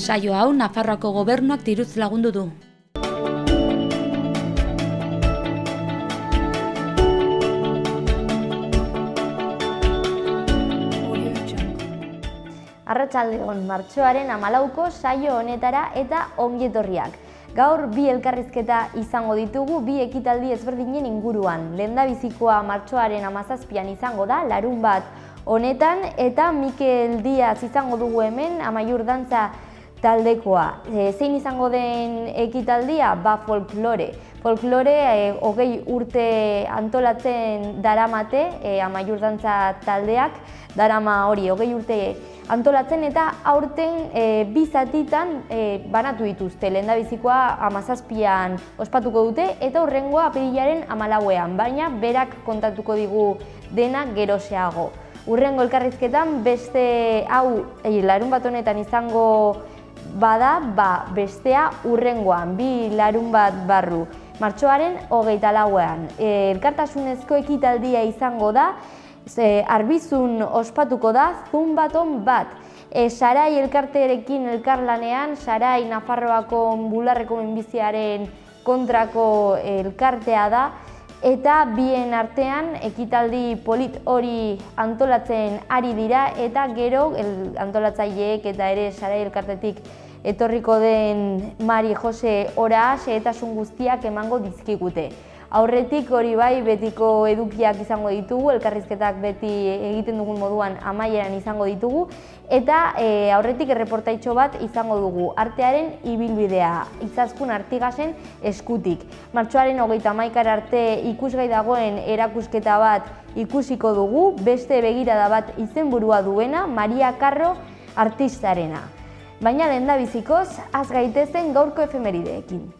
Saio hau Nafarroako gobernuak diruz lagundu du. Arratsaldeon, martxoaren 14ko saio honetara eta ongietorriak. Gaur bi elkarrizketa izango ditugu bi ekitaldi ezberdinen inguruan. Lehendabizikoa martxoaren 17an izango da, larunbat honetan, eta Mikel Diaz izango dugu hemen, Amaiur dantza taldekoa. Zein izango den ekitaldia? Folklore. Folklore 20 urte antolatzen daramate, Amaiur dantza taldeak darama hori 20 urte antolatzen, eta aurten bi zatitan banatu dituzte. Lehendabizikoa 17an ospatuko dute eta hurrengoa apirilaren 14ean, baina berak kontatuko digu dena geroxeago. Hurrengo elkarrizketan beste hau larunbat honetan izango bada, bestea hurrengoan, bi larunbat barru, martxoaren 24ean. Elkartasunezko ekitaldia izango da, Arbizun ospatuko da Zumbaton bat. Sarai elkartearekin elkarlanean, Sarai Nafarroako bularreko minbiziaren kontrako elkartea da, eta bien artean ekitaldi polit hori antolatzen ari dira, eta gero antolatzaileek eta ere Sarai elkartetik etorriko den Mari Jose Oras xehetasun guztiak emango dizkigute. Aurretik hori bai, betiko edukiak izango ditugu, elkarrizketak beti egiten dugun moduan amaieran izango ditugu, eta aurretik erreportaitxo bat izango dugu, artearen ibilbidea, Izaskun Artigasen eskutik. Martxoaren 31 arte ikusgai dagoen erakusketa bat ikusiko dugu, beste begirada bat izenburua duena, Maria Karro artistarena. Baina lehendabizikoz, az gaitezen gaurko efemerideekin.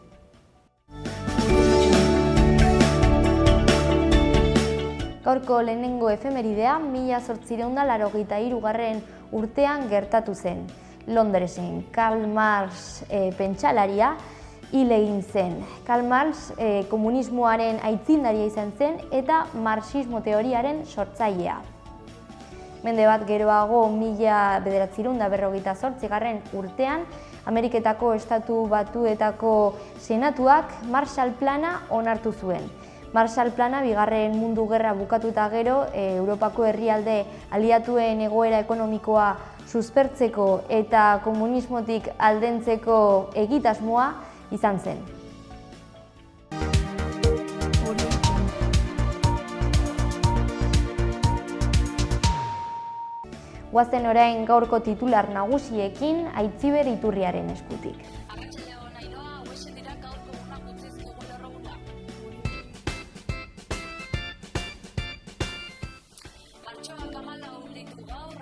Gaurko lehenengo efemeridea 1883 urtean gertatu zen. Londresen, Karl Marx pentsalaria hil egin zen. Karl Marx komunismoaren aitzindaria izan zen eta marxismo teoriaren sortzailea. Mende bat geroago, 1948 urtean, Ameriketako Estatu Batuetako Senatuak Marshall Plana onartu zuen. Marshall Plana Bigarren Mundu Gerra bukatuta gero, Europako herrialde aliatuen egoera ekonomikoa suspertzeko eta komunismotik aldentzeko egitasmoa izan zen. Goazen orain gaurko titular nagusiekin Aitziber Iturriaren eskutik.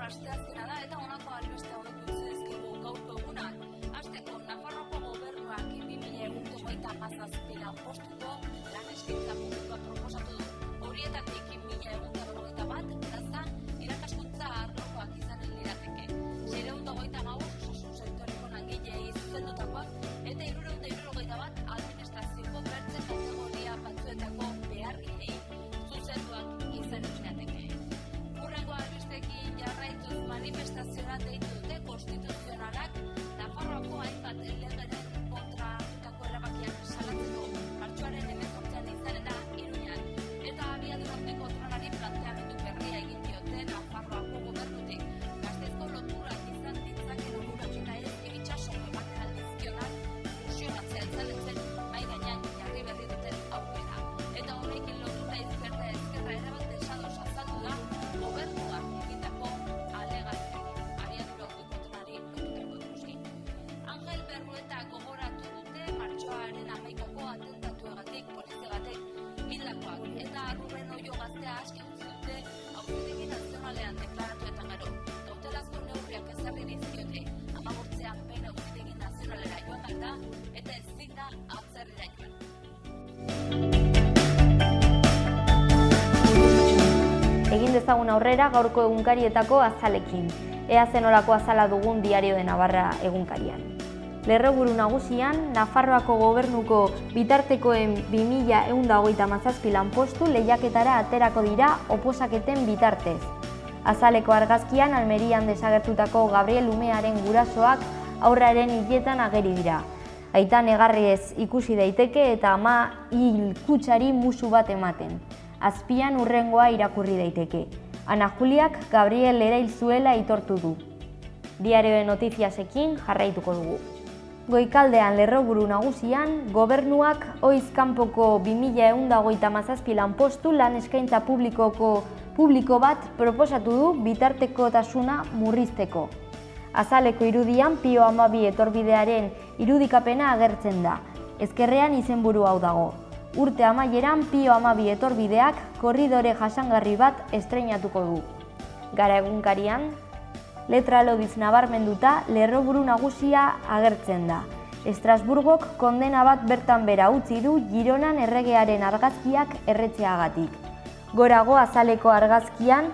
Asteazkena da eta honako albiste hauek duzizkigu gaurko egunak. Hasteko, Nafarroako gobernuak 2017 lanpostuko lan eskaintza publikoa proposatu du. Horietatik 2021 plaza irakaskuntza arlokoak izanen lirateke. 625 osasun sektoreko langileei zuzendutakoak eta 371 administrazioko bertze kategoria batzuetako behargiei zuzenduak izanen lirateke. Hurrengo albistekin jarraituz manifestazioa deitu dute konstituzionalak Nafarroako hainbat legeren kontra hartutako erabakiak salatzeko martxoaren 18an izanera Iruñan, eta abiadura handiko trenari planteamendu berria egin diote Nafarroako gobernutik. Gasteizko loturak izan ditzakeen onurak eta ez itsasoan ematen aldizkionak fusionatzea itzaletzen mahai gainean jarri berri duten aukera. Eta horrekin lotuta ezkerra erabat desados azaldu da gobernuak egindako alegazioak abiadura handiko trenari lotutako duzki. Angel Berrueta gogoratu dute martxoaren 11ko atentatuagatik polizia batek hildakoak, eta Ruben Oio gaztea aske utzi dute auzitegi nazionalean deklaratu eta gero. Kautelazko neurriak ezarri dizkiote, 15ean behin auzitegi nazionalera joan da eta ezin da atzerrira joan. Egin dezagun aurrera gaurko egunkarietako azalekin. Ea zenolako azala dugun Diario de Navarra egunkarian. Lerroburu nagusian, Nafarroako gobernuko bitartekoen 2137 lanpostu lehiaketara aterako dira oposaketen bitartez. Azaleko argazkian Almerian desagertutako Gabriel Umearen gurasoak aurraren hiletan ageri dira. Aita negarrez ikusi daiteke eta ama hil kutsari musu bat ematen. Azpian hurrengoa irakurri daiteke. Ana Juliak Gabriel erail zuela aitortu du. Diario Notiziasekin jarraituko dugu. Goikaldean lerroburu nagusian, gobernuak ohiz kanpoko 2127 lanpostu lan eskaintza publiko bat proposatu du bitartekotasuna murrizteko. Azaleko irudian Pio 12 etorbidearen irudikapena agertzen da. Ezkerrean izenburu hau dago. Urte amaieran Pio 12 etorbideak korridore jasangarri bat estreinatuko du. Gara egunkarian, letra lodiz nabarmenduta lerroburu nagusia agertzen da. Estrasburgok kondena bat bertan bera utzi du Gironan erregearen argazkiak erretzeagatik. Gorago azaleko argazkian,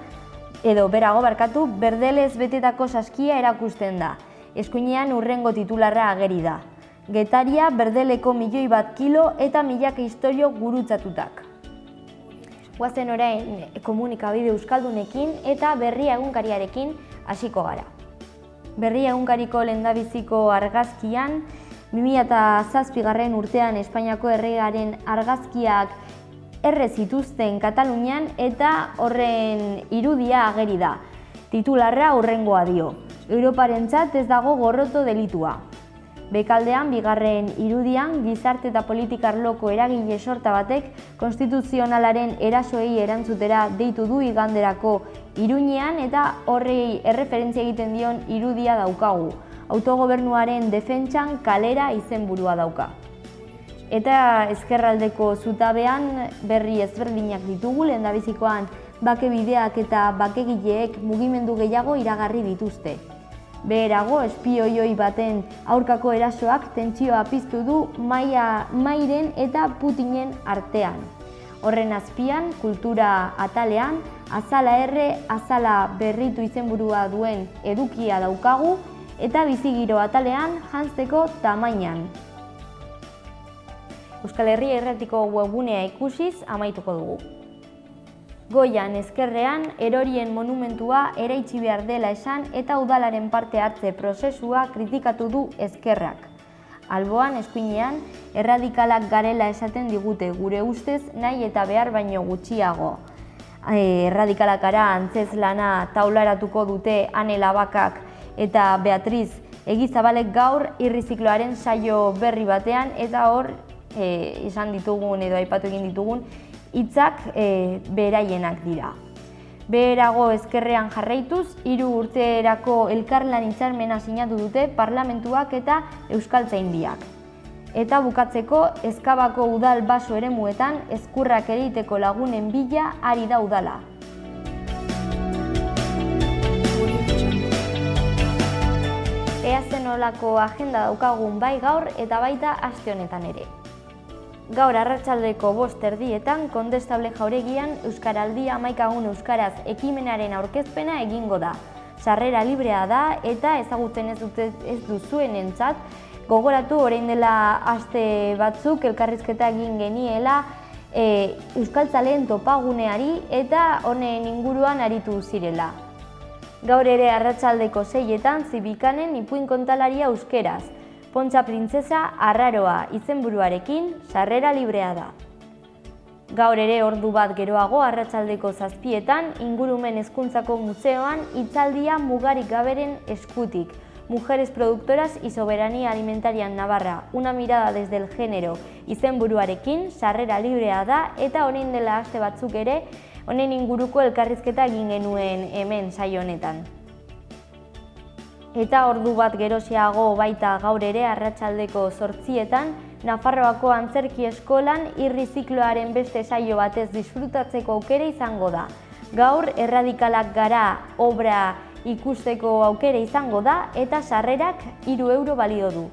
berdelez betetako saskia erakusten da. Eskuinean hurrengo titularra ageri da. Getaria berdeleko 1.000.000 kilo eta milaka istorio gurutzatutak. Guazen orain komunikabide euskaldunekin eta Berria egunkariarekin hasiko gara. Berria egunkariko lehendabiziko argazkian, 2007 urtean Espainiako erregearen argazkiak erre zituzten Katalunian eta horren irudia ageri da. Titularra hurrengoa dio. Europarentzat ez dago gorroto delitua. Bekaldean, bigarren irudian, gizarte eta politika arloko eragile sorta batek konstituzionalaren erasoei erantzutera deitu du iganderako Iruñean eta horrei erreferentzia egiten dion irudia daukagu. Autogobernuaren defentsan kalera izenburua dauka. Eta ezkerraldeko zutabean berri ezberdinak ditugu, lehendabizikoan bake bideak eta bakegileek mugimendu gehiago iragarri dituzte. Beherago, espioioi baten aurkako erasoak tentsioa piztu du Mairen eta Putinen artean. Horren azpian, kultura atalean, azala erre, azala berritu izenburua duen edukia daukagu eta bizigiro atalean janzteko tamainan. Euskal Herria Irratiko webgunea ikusiz amaituko dugu. Goian ezkerrean erorien monumentua eraitsi behar dela esan eta udalaren parte hartze prozesua kritikatu du ezkerrak. Alboan, eskuinean, erradikalak garela esaten digute gure ustez nahi eta behar baino gutxiago. Erradikalakara antzezlana taularatuko dute Ane Labakak eta Beatriz Egizabalek gaur irrizikloaren saio berri batean eta hor izan ditugun edo aipatu egin ditugun hitzak beraienak dira. Beherago ezkerrean jarraituz, 3 urterako elkarlan hitzarmena sinatu dute parlamentuak eta euskaltzaindiak. Eta bukatzeko, Ezkabako udal baso eremuetan ezkurrak ereiteko lagunen bila ari da udala. Ea zen olako agenda daukagun bai gaur eta baita aste honetan ere. Gaur arratsaldeko 5:00 Kondestable Jauregian Euskaraldia 11 euskaraz ekimenaren aurkezpena egingo da. Sarrera librea da eta ezagutzen ez duzuenentzat gogoratu orain dela aste batzuk elkarrizketa egin geniela euskaltzaleen topaguneari eta honen inguruan aritu zirela. Gaur ere arratsaldeko 6:00 Zibikanen ipuin kontalaria euskeraz. Pontxa Printzesa Arraroa izenburuarekin sarrera librea da. Gaur ere ordu bat geroago arratsaldeko 7:00 Ingurumen Hezkuntzako Museoan hitzaldia mugarik gaberen eskutik. Mujeres productoras y soberanía alimentaria en Navarra, una mirada desde el género izenburuarekin sarrera librea da eta orain dela aste batzuk ere honen inguruko elkarrizketa egin genuen hemen saio honetan. Eta ordu bat geroxeago baita gaur ere arratsaldeko 8:00 Nafarroako Antzerki Eskolan irrizikloaren beste saio batez disfrutatzeko aukera izango da. Gaur erradikalak gara obra ikusteko aukera izango da eta sarrerak 3 euro balio du.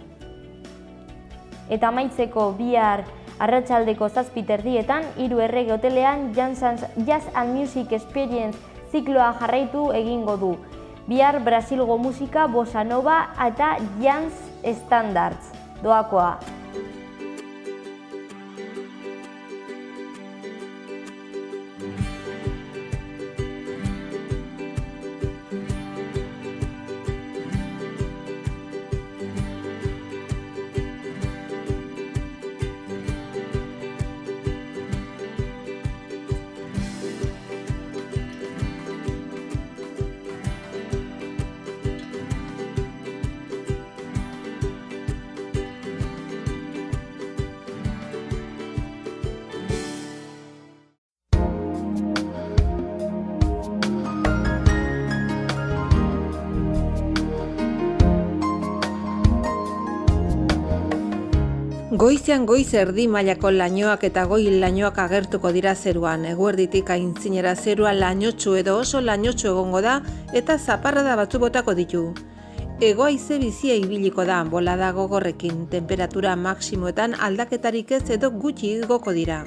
Eta amaitzeko bihar arratsaldeko 7:30 Hiru Errege Hotelean Jazz and Music Experience zikloa jarraitu egingo du. Bihar Brasilgo musika, bossa nova eta jazz standards. Doakoa. Goizean goiz erdi mailako lainoak eta goi lainoak agertuko dira zeruan. Eguerditik aintzinera zerua lainotsu edo oso lainotsu egongo da eta zaparrada batzu botako ditu. Hego haize bizia ibiliko da, bolada gogorrekin, temperatura maksimoetan aldaketarik ez edo gutxi igoko dira.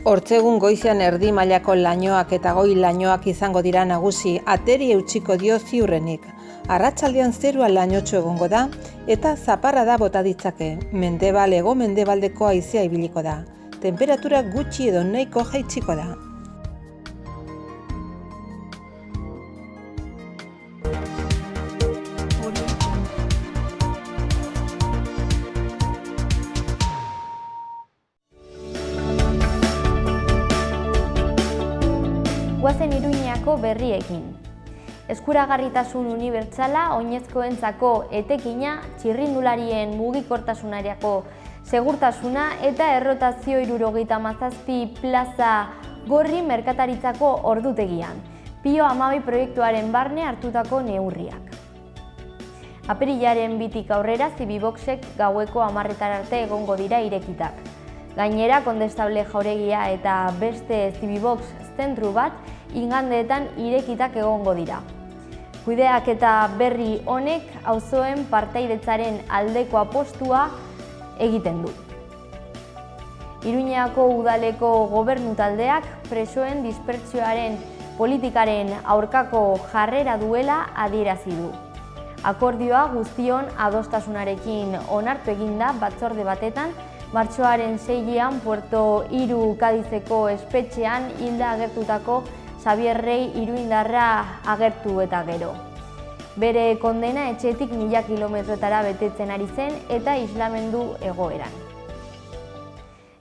Hortzegun goizean erdi mailako lainoak eta goi lainoak izango dira nagusi, ateri eutsiko dio ziurrenik. Arratsaldean zerua lainotsu egongo da eta zaparrada bota ditzake. Mendebal hego-mendebaldeko haizea ibiliko da. Temperatura gutxi edo nahiko jaitsiko da. Goazen Iruñako berriekin. Eskuragarritasun unibertsala oinezkoentzako etekina, txirrindularien mugikortasunarako segurtasuna eta errotazio 77 plaza gorri merkataritzako ordutegian. Pio 12 proiektuaren barne hartutako neurriak. Apirilaren 2tik aurrera Zibiboxek gaueko 10 arte egongo dira irekitak. Gainera, Kondestable jauregia eta beste Zibibox zentru bat igandeetan irekitak egongo dira. Kudeaketa berri honek auzoen partaidetzaren aldeko apostua egiten du. Iruñako udaleko gobernu taldeak presoen dispertsioaren politikaren aurkako jarrera duela adierazi du. Akordioa guztion adostasunarekin onartu eginda batzorde batetan, martxoaren 6ean Puerto Iru Kadizeko espetxean hilda agertutako Xabier Rey iruindarra agertu eta gero. Bere kondena etxetik 1000 kilometrotara betetzen ari zen eta islamendu egoeran.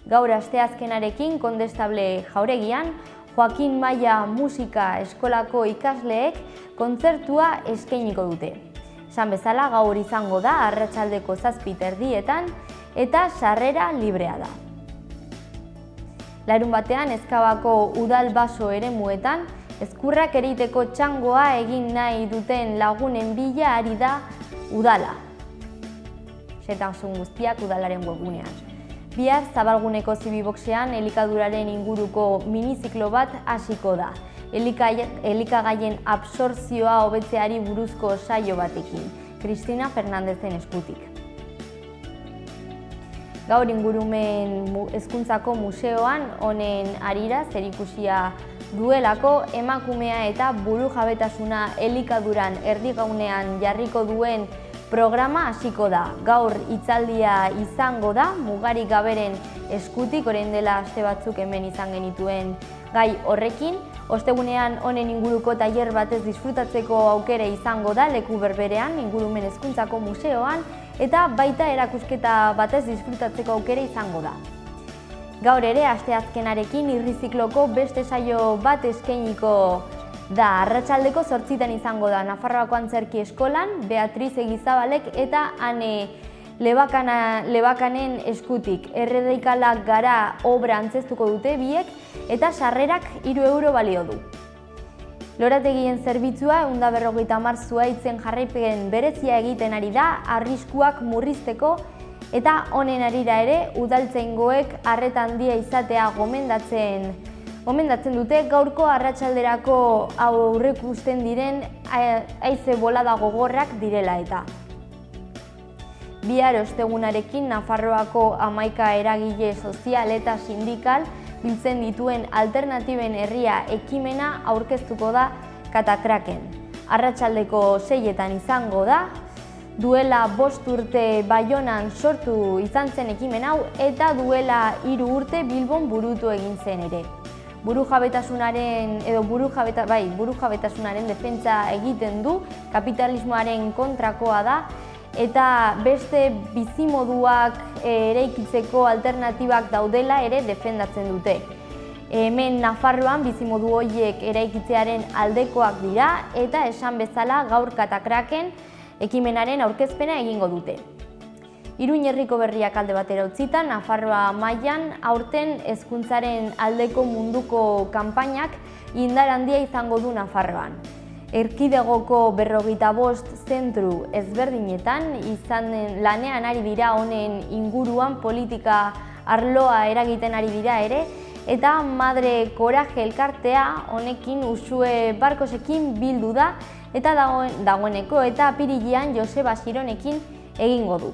Gaur asteazkenarekin Kondestable jauregian, Joaquin Maia musika eskolako ikasleek kontzertua eskainiko dute. Esan bezala gaur izango da arratsaldeko 7:30 eta sarrera librea da. Larunbatean Ezkabako udal baso eremuetan, ezkurrak ereiteko txangoa egin nahi duten lagunen bila ari da udala. Xehetasun guztiak udalaren webgunean. Bihar Zabalguneko Zibiboxean elikaduraren inguruko miniziklo bat hasiko da. Elikagaien absortzioa hobetzeari buruzko saio batekin, Cristina Fernandezen eskutik. Gaur Ingurumen Hezkuntzako Museoan honen harira zerikusia duelako emakumea eta burujabetasuna elikaduran erdigaunean jarriko duen programa hasiko da. Gaur hitzaldia izango da, mugarik gaberen eskutik, orain dela aste batzuk hemen izan genituen gai horrekin. Ostegunean honen inguruko tailer batez disfrutatzeko aukera izango da leku berberean Ingurumen Hezkuntzako Museoan eta baita erakusketa batez disfrutatzeko aukera izango da. Gaur ere asteazkenarekin irrizikloko beste saio bat eskainiko da. Arratsaldeko 8etan izango da Nafarroako Antzerki Eskolan, Beatriz Egizabalek eta Ane Lebakanen eskutik. Erradikalak gara obra antzeztuko dute biek eta sarrerak 3 euro balio du. Lorategien zerbitzua 150 zuhaitzen jarraipen berezia egiten ari da, arriskuak murrizteko eta honen harira ere udaltzaingoek arreta handia izatea gomendatzen dute gaurko arratsalderako aurreikusten diren haize bolada gogorrak direla eta. Bihar ostegunarekin Nafarroako 11 eragile sozial eta sindikal biltzen dituen Alternatiben Herria ekimena aurkeztuko da Katakraken. Arratsaldeko 6etan izango da, duela 5 urte Baionan sortu izan zen ekimen hau eta duela 3 urte Bilbon burutu egin zen ere. Burujabetasunaren defentsa egiten du, kapitalismoaren kontrakoa da eta beste bizimoduak eraikitzeko alternatibak daudela ere defendatzen dute. Hemen Nafarroan bizimodu horiek eraikitzearen aldekoak dira eta esan bezala gaur Katakraken ekimenaren aurkezpena egingo dute. Iruin herriko berriak alde batera utzita, Nafarroa mailan aurten hezkuntzaren aldeko munduko kanpainak indar handia izango du Nafarroan. Erkidegoko 45 zentru ezberdinetan lanean ari dira honen inguruan, politika arloa eragiten ari dira ere, eta Madre Coraje elkartea honekin Uxue Barkosekin bildu da, eta dagoeneko eta apirilean Joseba Xironekin egingo du.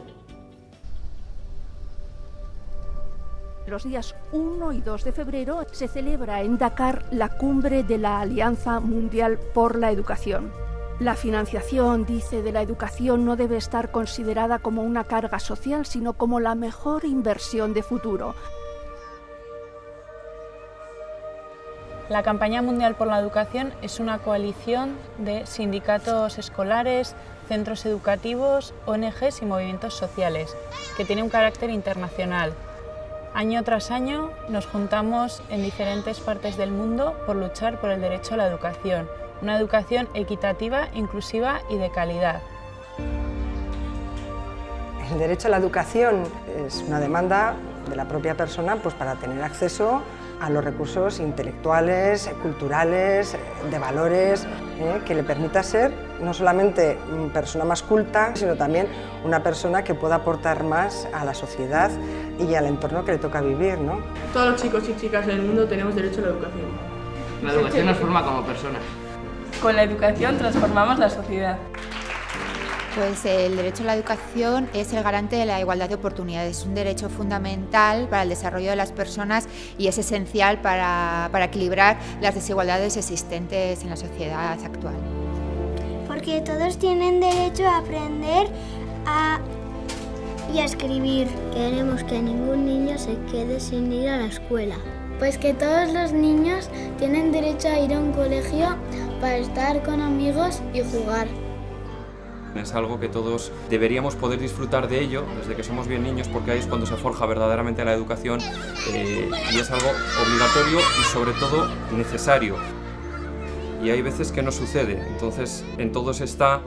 Los días 1 y 2 de febrero se celebra en Dakar la cumbre de la Alianza Mundial por la Educación. La financiación, dice, de la educación no debe estar considerada como una carga social, sino como la mejor inversión de futuro. La Campaña Mundial por la Educación es una coalición de sindicatos escolares, centros educativos, ONGs y movimientos sociales, que tiene un carácter internacional. Año tras año nos juntamos en diferentes partes del mundo por luchar por el derecho a la educación, una educación equitativa, inclusiva y de calidad. El derecho a la educación es una demanda de la propia persona para tener acceso a los recursos intelectuales, culturales, de valores, que le permita ser no solamente una persona más culta, sino también una persona que pueda aportar más a la sociedad y al entorno que le toca vivir, ¿no? Todos los chicos y chicas del mundo tenemos derecho a la educación. La educación nos forma como personas. Con la educación transformamos la sociedad. Pues el derecho a la educación es el garante de la igualdad de oportunidades, es un derecho fundamental para el desarrollo de las personas y es esencial para equilibrar las desigualdades existentes en la sociedad actual. Porque todos tienen derecho a aprender y a escribir. Queremos que ningún niño se quede sin ir a la escuela. Pues que todos los niños tienen derecho a ir a un colegio para estar con amigos y jugar. Es algo que todos deberíamos poder disfrutar de ello desde que somos bien niños, porque ahí es cuando se forja verdaderamente la educación y es algo obligatorio y sobre todo necesario. Y hay veces que no sucede, entonces en todos está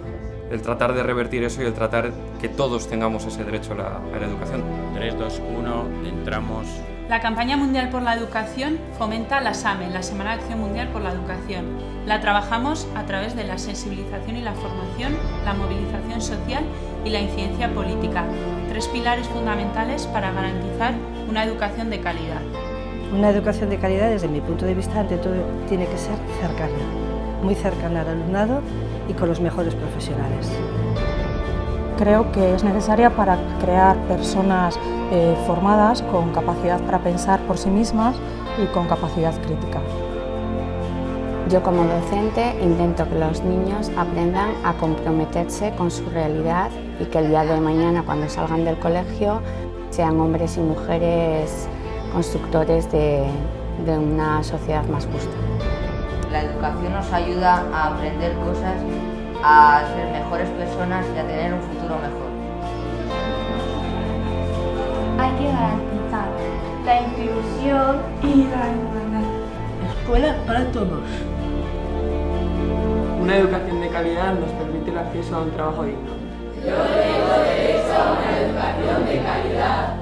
el tratar de revertir eso y el tratar que todos tengamos ese derecho a la educación. 3, 2, 1, entramos. La Campaña Mundial por la Educación fomenta la SAME, la Semana de Acción Mundial por la Educación. La trabajamos a través de la sensibilización y la formación, la movilización social y la incidencia política, 3 pilares fundamentales para garantizar una educación de calidad. Una educación de calidad, desde mi punto de vista, ante todo, tiene que ser cercana, muy cercana al alumnado y con los mejores profesionales. Creo que es necesaria para crear personas formadas con capacidad para pensar por sí mismas y con capacidad crítica. Yo como docente intento que los niños aprendan a comprometerse con su realidad y que el día de mañana, cuando salgan del colegio, sean hombres y mujeres constructores de una sociedad más justa. La educación nos ayuda a aprender cosas, a ser mejores personas y a tener un futuro mejor. Hay que garantizar la inclusión y la igualdad. Escuela para todos. Una educación de calidad nos permite el acceso a un trabajo digno. Yo tengo derecho a una educación de calidad.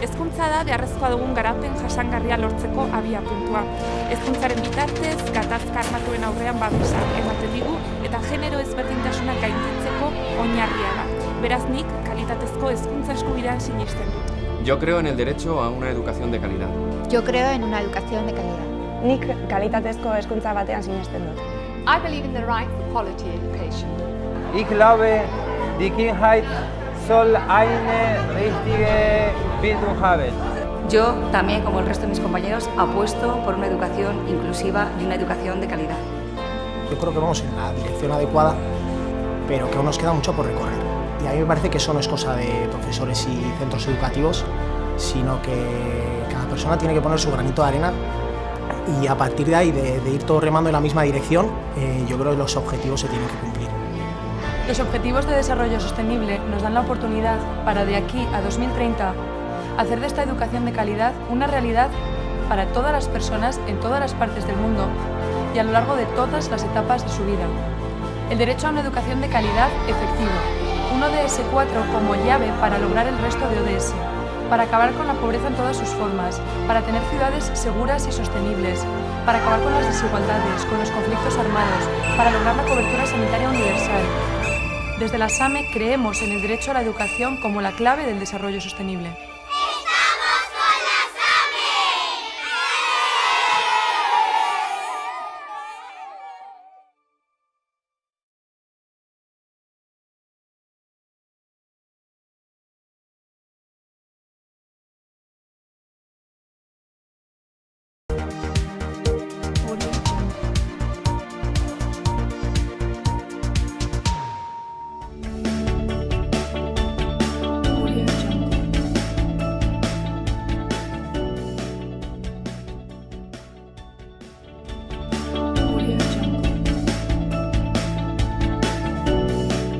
Hezkuntza da beharrezkoa dugun garapen jasangarria lortzeko abiapuntua. Hezkuntzaren bitartez, gatazka armatuen aurrean babesa ematen digu eta genero ezberdintasunak gainditzeko oinarria da. Beraz nik kalitatezko hezkuntza eskubidean sinesten dut. Yo creo en el derecho a una educación de calidad. Yo creo en una educación de calidad. Nik kalitatezko hezkuntza batean sinesten dut. I believe in the right for quality education. Ich glaube, die Kindheit soll eine richtige Bildung haben. Yo también, como el resto de mis compañeros, apuesto por una educación inclusiva y una educación de calidad. Yo creo que vamos en la dirección adecuada, pero que aún nos queda mucho por recorrer. Y a mí me parece que eso no es cosa de profesores y centros educativos, sino que cada persona tiene que poner su granito de arena y a partir de ahí, de ir todos remando en la misma dirección, yo creo que los objetivos se tienen que cumplir. Los Objetivos de Desarrollo Sostenible nos dan la oportunidad para de aquí a 2030 hacer de esta educación de calidad una realidad para todas las personas en todas las partes del mundo y a lo largo de todas las etapas de su vida. El derecho a una educación de calidad efectivo, un ODS 4 como llave para lograr el resto de ODS. para acabar con la pobreza en todas sus formas, para tener ciudades seguras y sostenibles, para acabar con las desigualdades, con los conflictos armados, para lograr la cobertura sanitaria universal. Desde la SAME creemos en el derecho a la educación como la clave del desarrollo sostenible.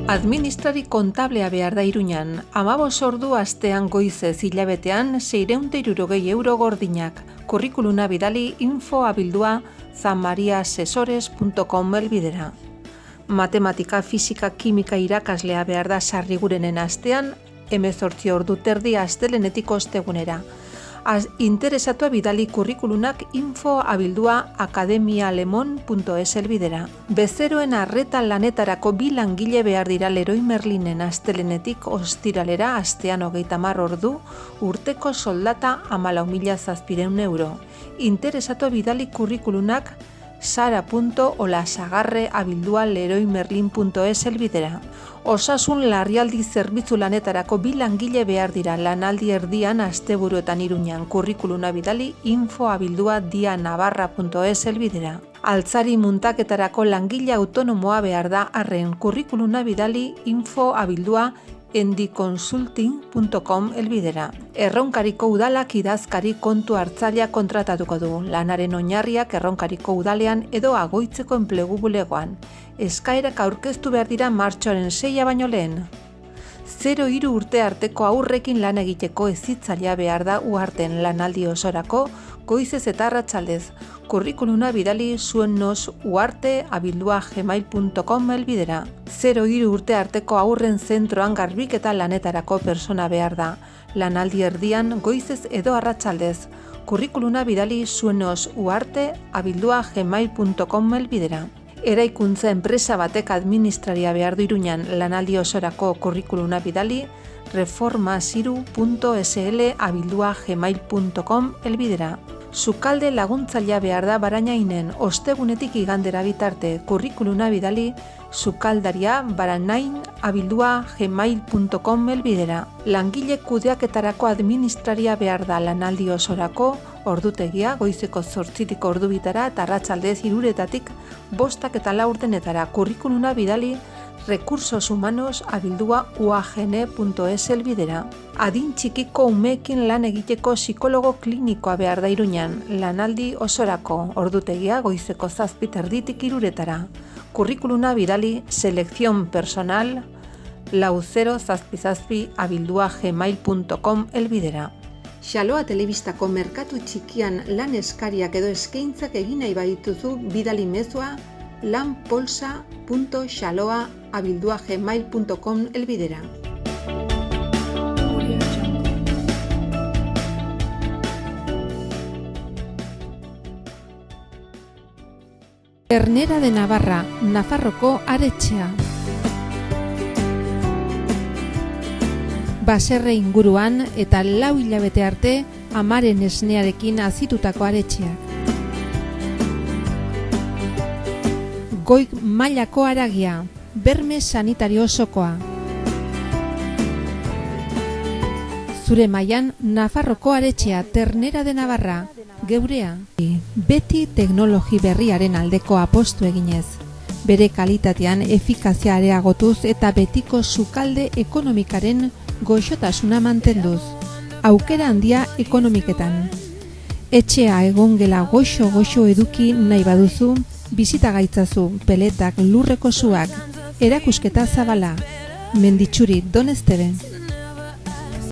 Administrari kontablea behar da Iruñan, 15 ordu astean goizez hilabetean 660 euro gordinak. Kurrikuluna bidali info@zamariaasesores.com elbidera. Matematika, fisika, kimika irakaslea behar da sarrigurenen astean 18 ordu terdi astelenetik ostegunera. Interesatua bidali kurrikulunak info@akademialemon.es elbidera. Bezeroen arreta lanetarako 2 langile behar dira Leroy Merlinen astelenetik ostiralera astean 30 ordu, urteko soldata 14.700 euro. Interesatua bidali kurrikulunak sara.olasagarre@leroymerlin.es elbidera. Osasun larrialdi zerbitzu lanetarako 2 langile behar dira lanaldi erdian asteburuetan Iruñan. Kurrikuluna bidali info@dianavarra.es elbidera. Altzari muntaketarako langile autonomoa behar da arren. Kurrikuluna bidali info@endiconsulting.com elbidera. Erronkariko udalak idazkari kontu hartzailea kontratatuko du. Lanaren oinarriak Erronkariko udalean edo Agoitzeko enplegu bulegoan. Eskaerak aurkeztu behar dira martxoaren 6 baino lehen. 0-3 urte arteko aurrekin lan egiteko hezitzailea behar da Uharten lanaldi osorako goizez eta arratsaldez. Kurrikuluna bidali zuennos.uarte@gmail.com elbidera. 0-3 urte arteko aurren zentroan garbiketa lanetarako persona behar da. Lanaldi erdian goizez edo arratsaldez. Kurrikuluna bidali zuennosuarte@gmail.com elbidera. Eraikuntza enpresa batek administraria behar du Iruñan lanaldi osorako kurrikuluna bidali reformasiru.sl@gmail.com elbidera. Sukalde laguntzailea behar da Barainainen ostegunetik igandera bitarte. Kurrikuluna bidali sukaldaria@baranain@gmail.com elbidera. Langile kudeaketarako administraria behar da lanaldi osorako ordutegia goizeko 8 ordu bitara eta arratsaldez 3 5 laurdenetara. Kurrikuluna bidali recursoshumanos@uagn.es elbidera. Adin txikiko umeekin lan egiteko psikologo klinikoa behar da Iruñan, lanaldi osorako ordutegia goizeko 7:30 3 Kurrikuluna bidali selekzion personal 4077@gmail.com elbidera. Xaloa telebistako merkatu txikian lan eskariak edo eskaintzak egin nahi badituzu bidali mezua lanpolsa.xaloa@gmail.com elbidera. Ternera de Navarra, Nafarroko aretxea. Baserre inguruan eta 4 hilabete arte amaren esnearekin azitutako aretxeak. Goi mailako haragia, berme sanitario osokoa. Zure mailan Nafarroko aretxea, Ternera de Navarra, geurea. Beti teknologi berriaren aldeko apostu eginez. Bere kalitatean efikazia areagotuz eta betiko sukalde ekonomikaren goxotasuna mantenduz. Aukera handia ekonomiketan. Etxea egongela goxo eduki nahi baduzu, bizita gaitzazu, peletak, lurreko suak, erakusketa zabala. Menditxuri, Don Esteve.